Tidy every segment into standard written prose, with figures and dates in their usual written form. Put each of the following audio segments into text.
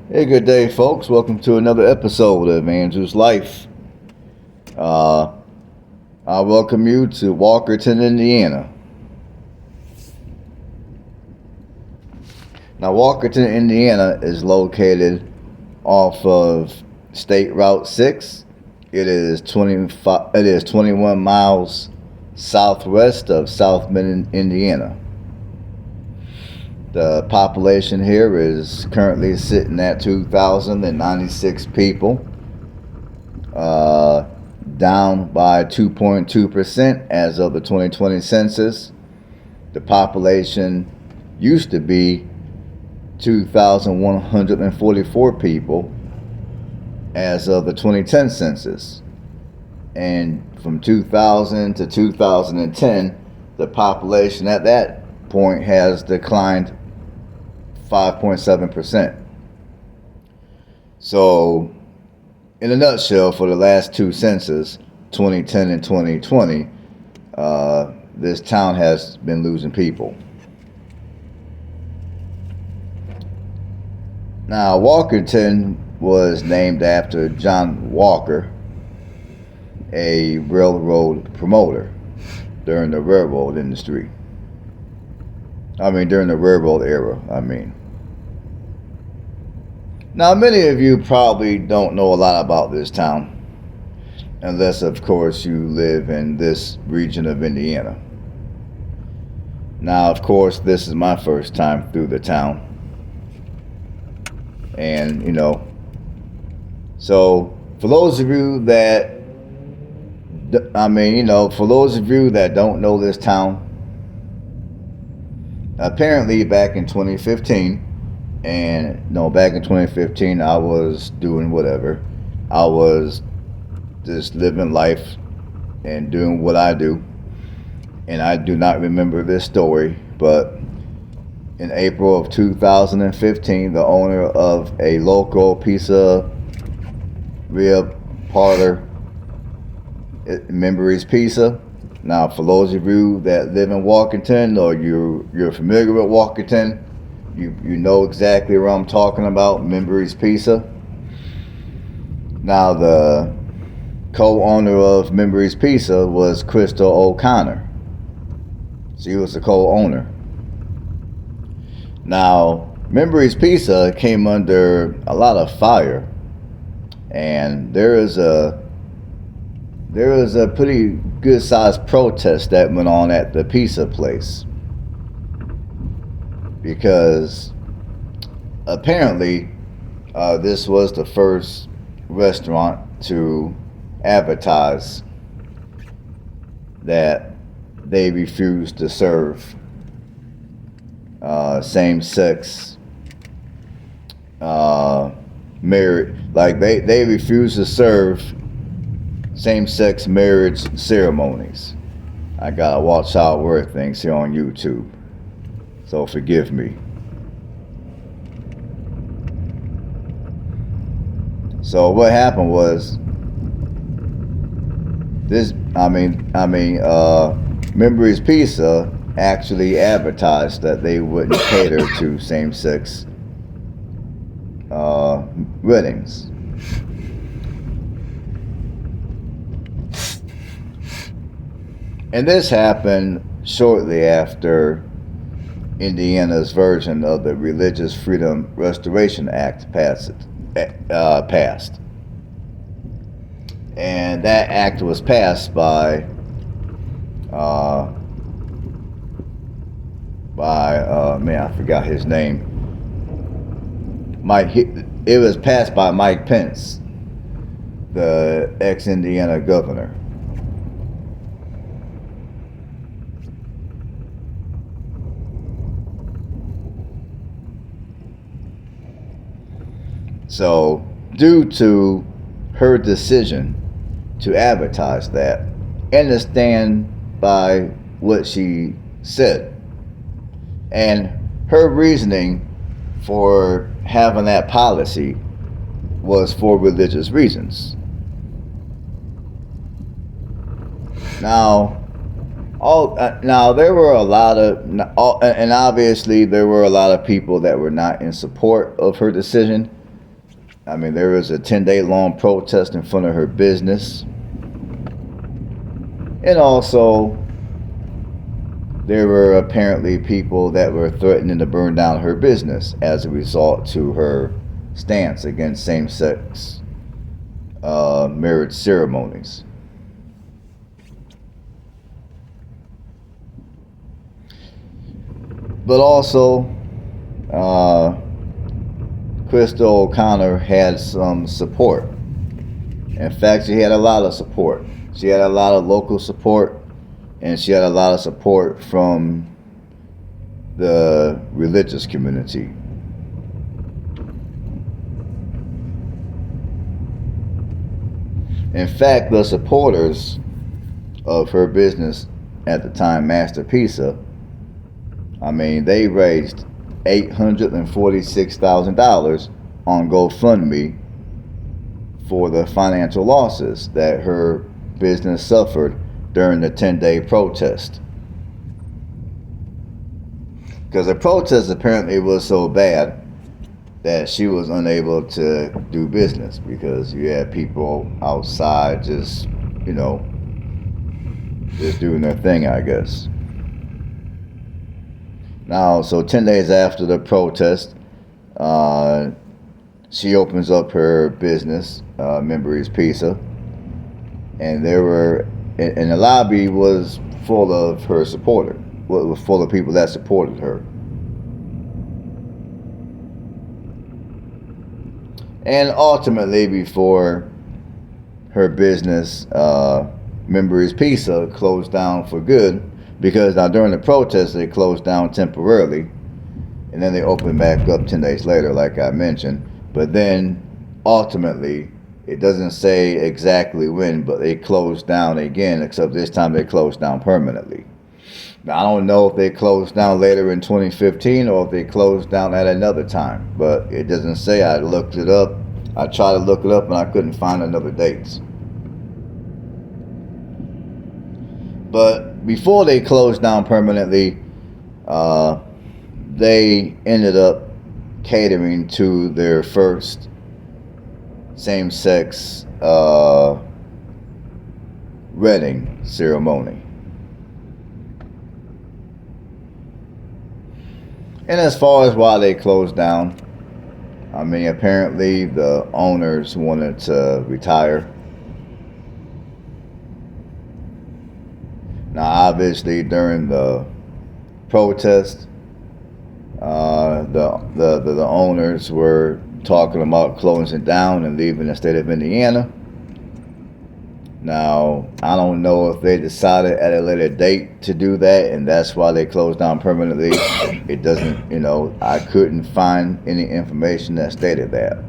Hey, good day, folks. Welcome to another episode of Andrew's Life. Uh, I welcome you to Walkerton, Indiana. Now, Walkerton, Indiana is located off of State Route 6. It is 21 miles southwest of South Bend, Indiana. The population here is currently sitting at 2,096 people, down by 2.2% as of the 2020 census. The population used to be 2,144 people as of the 2010 census. And from 2000 to 2010, the population at that point has declined 5.7%. So, in a nutshell, for the last two censuses, 2010 and 2020, this town has been losing people. Now, Walkerton was named after John Walker, a railroad promoter during the railroad industry. During the railroad era, Now, many of you probably don't know a lot about this town, unless, of course, you live in this region of Indiana. Now, of course, this is my first time through the town. And, so for those of you that, for those of you that don't know this town, apparently back in 2015, back in 2015, I was doing whatever. I was just living life and doing what I do. And I do not remember this story, but in April of 2015, the owner of a local pizza rib parlor, Memories Pizza. Now, for those of you that live in Walkerton or you're familiar with Walkerton, you know exactly what I'm talking about, Memories Pizza. Now, the co-owner of Memories Pizza was Crystal O'Connor. She was the co-owner. Now, Memories Pizza came under a lot of fire, and there is a pretty good sized protest that went on at the pizza place, because apparently this was the first restaurant to advertise that they refused to serve same-sex marriage, like they refused to serve same-sex marriage ceremonies. I gotta watch out word things here on YouTube, so forgive me. So what happened was Memories Pizza actually advertised that they wouldn't cater to same-sex weddings. And this happened shortly after Indiana's version of the Religious Freedom Restoration Act passed. And that act was passed by I forgot his name. It was passed by Mike Pence, the ex-Indiana governor. So, due to her decision to advertise that and to stand by what she said, and her reasoning for having that policy was for religious reasons. Now, there were a lot of, and obviously there were a lot of people that were not in support of her decision, I mean, there was a 10-day long protest in front of her business. And also, there were apparently people that were threatening to burn down her business as a result to her stance against same-sex marriage ceremonies. But also, Crystal O'Connor had some support. In fact, she had a lot of support. She had a lot of local support, and she had a lot of support from the religious community. In fact, the supporters of her business at the time, Master Pizza, I mean, they raised $846,000 on GoFundMe for the financial losses that her business suffered during the 10-day protest. Because the protest apparently was so bad that she was unable to do business because you had people outside just, just doing their thing, I guess. Now, so 10 days after the protest, she opens up her business, Memories Pizza, and and the lobby was full of her supporters, was full of people that supported her. And ultimately, before her business, Memories Pizza, closed down for good, because now during the protest they closed down temporarily, and then they opened back up 10 days later, like I mentioned. But then ultimately, it doesn't say exactly when, but they closed down again, except this time they closed down permanently. Now, I don't know if they closed down later in 2015 or if they closed down at another time, but it doesn't say. I looked it up. I tried to look it up and I couldn't find another dates. But before they closed down permanently, they ended up catering to their first same-sex wedding ceremony. And as far as why they closed down, I mean, apparently the owners wanted to retire. Now, obviously, during the protest, the owners were talking about closing down and leaving the state of Indiana. Now, I don't know if they decided at a later date to do that, and that's why they closed down permanently. It doesn't, I couldn't find any information that stated that.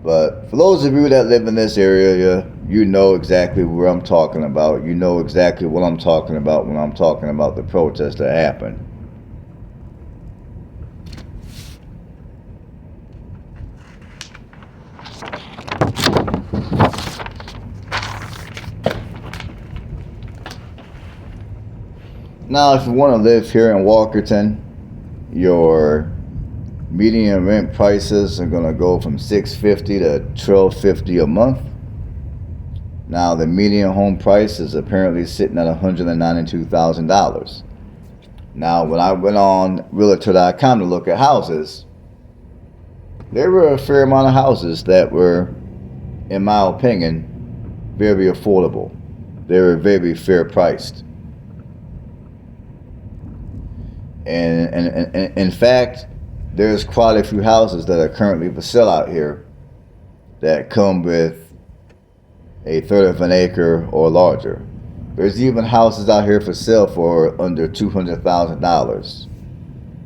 But for those of you that live in this area, you know exactly where I'm talking about. You know exactly what I'm talking about when I'm talking about the protest that happened. Now, if you want to live here in Walkerton, your median rent prices are going to go from $650 to $1,250 a month. Now, the median home price is apparently sitting at $192,000. Now, when I went on Realtor.com to look at houses, there were a fair amount of houses that were, in my opinion, very affordable. They were very fair priced. And in fact, there's quite a few houses that are currently for sale out here that come with a third of an acre or larger. There's even houses out here for sale for under $200,000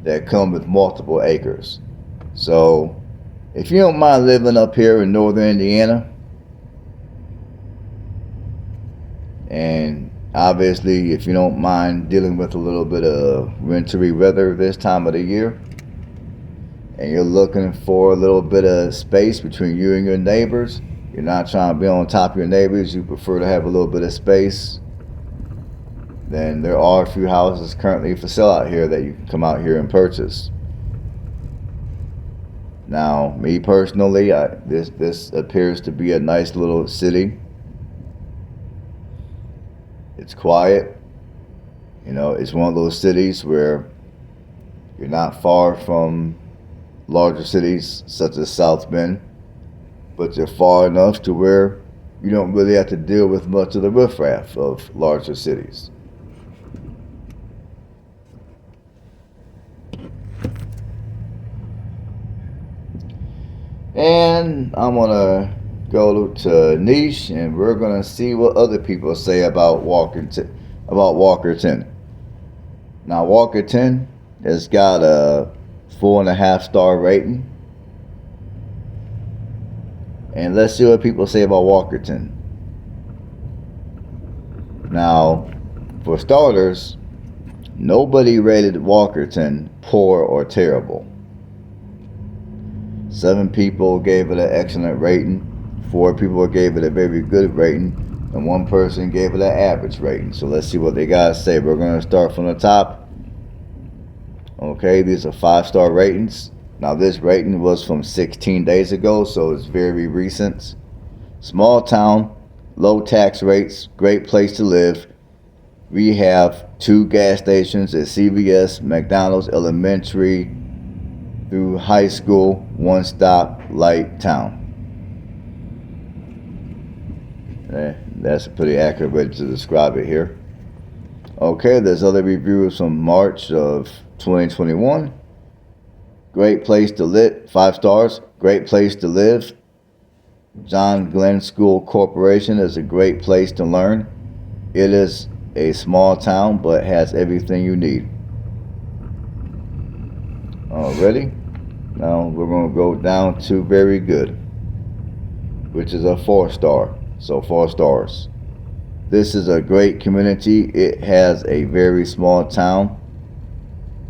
that come with multiple acres. So if you don't mind living up here in northern Indiana, and obviously if you don't mind dealing with a little bit of wintry weather this time of the year, and you're looking for a little bit of space between you and your neighbors, you're not trying to be on top of your neighbors, you prefer to have a little bit of space, then there are a few houses currently for sale out here that you can come out here and purchase. Now, me personally, this appears to be a nice little city. It's quiet. You know, it's one of those cities where you're not far from larger cities such as South Bend, but you're far enough to where you don't really have to deal with much of the riffraff of larger cities. And I'm gonna go to niche, and we're gonna see what other people say about Walkerton. Now, Walkerton has got a 4.5 star rating. And let's see what people say about Walkerton. Now, for starters, nobody rated Walkerton poor or terrible. 7 people gave it an excellent rating, 4 people gave it a very good rating, and 1 person gave it an average rating. So let's see what they got to say. We're going to start from the top. Okay, these are 5-star ratings. Now, this rating was from 16 days ago, so it's very recent. Small town, low tax rates, great place to live. We have 2 gas stations at CVS, McDonald's, elementary through high school, 1-stop light town. That's a pretty accurate way to describe it here. Okay, there's other reviews from March of 2021. Great place to live, 5 stars. Great place to live. John Glenn School Corporation is a great place to learn. It is a small town but has everything you need. Already? Now we're going to go down to very good, which is a 4-star. So 4 stars. This is a great community. It has a very small town.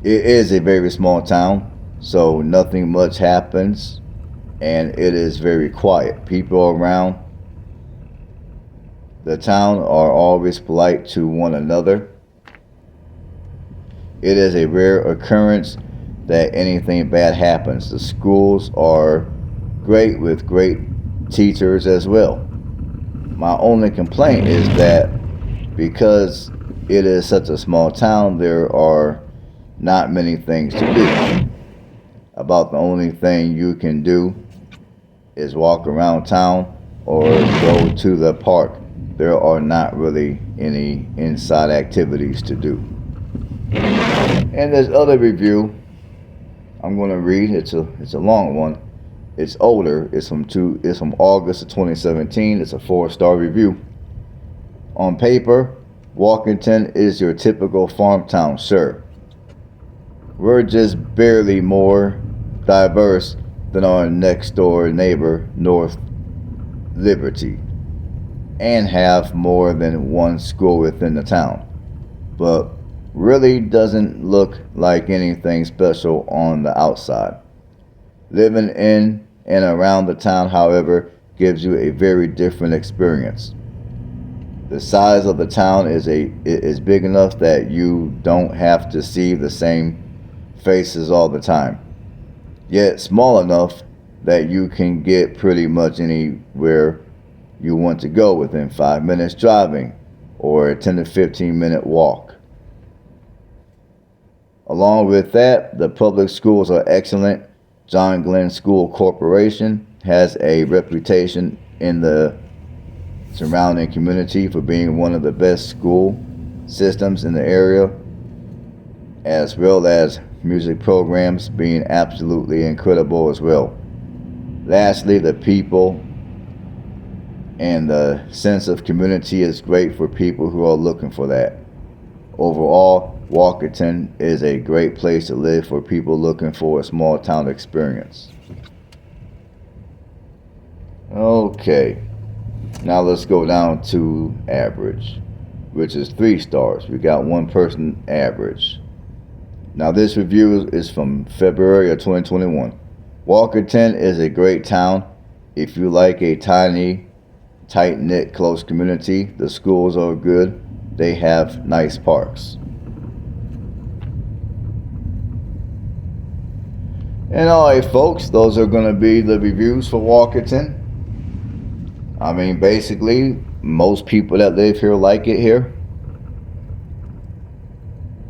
It is a very small town, so nothing much happens, and it is very quiet. People around the town are always polite to one another. It is a rare occurrence that anything bad happens. The schools are great with great teachers as well. My only complaint is that because it is such a small town, there are not many things to do. About the only thing you can do is walk around town or go to the park. There are not really any inside activities to do. And there's other review I'm going to read. It's a long one. It's older. It's from August of 2017. It's a 4-star review. On paper, Walkerton is your typical farm town, sure. We're just barely more diverse than our next door neighbor, North Liberty, and have more than 1 school within the town, but really doesn't look like anything special on the outside. Living in and around the town, however, gives you a very different experience. The size of the town is big enough that you don't have to see the same faces all the time, yet small enough that you can get pretty much anywhere you want to go within 5 minutes driving or a 10 to 15 minute walk. Along with that, the public schools are excellent. John Glenn School Corporation has a reputation in the surrounding community for being one of the best school systems in the area, as well as music programs being absolutely incredible as well. Lastly, the people and the sense of community is great for people who are looking for that. Overall, Walkerton is a great place to live for people looking for a small town experience. Okay, now let's go down to average, which is 3 stars. We got 1 person average. Now this review is from February of 2021. Walkerton is a great town if you like a tiny, tight-knit, close community. The schools are good. They have nice parks. And alright, folks, those are going to be the reviews for Walkerton. I mean, basically, most people that live here like it here.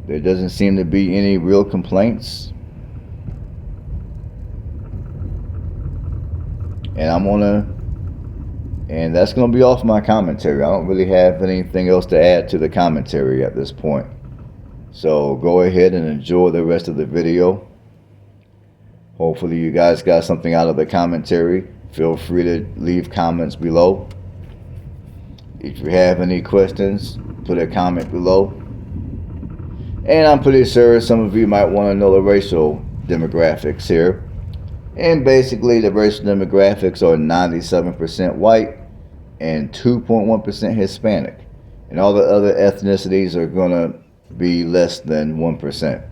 There doesn't seem to be any real complaints. And that's going to be off my commentary. I don't really have anything else to add to the commentary at this point. So go ahead and enjoy the rest of the video. Hopefully you guys got something out of the commentary. Feel free to leave comments below. If you have any questions, put a comment below. And I'm pretty sure some of you might want to know the racial demographics here. And basically the racial demographics are 97% white and 2.1% Hispanic. And all the other ethnicities are going to be less than 1%.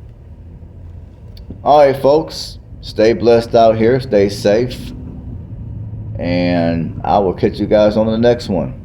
Alright, folks, stay blessed out here, stay safe, and I will catch you guys on the next one.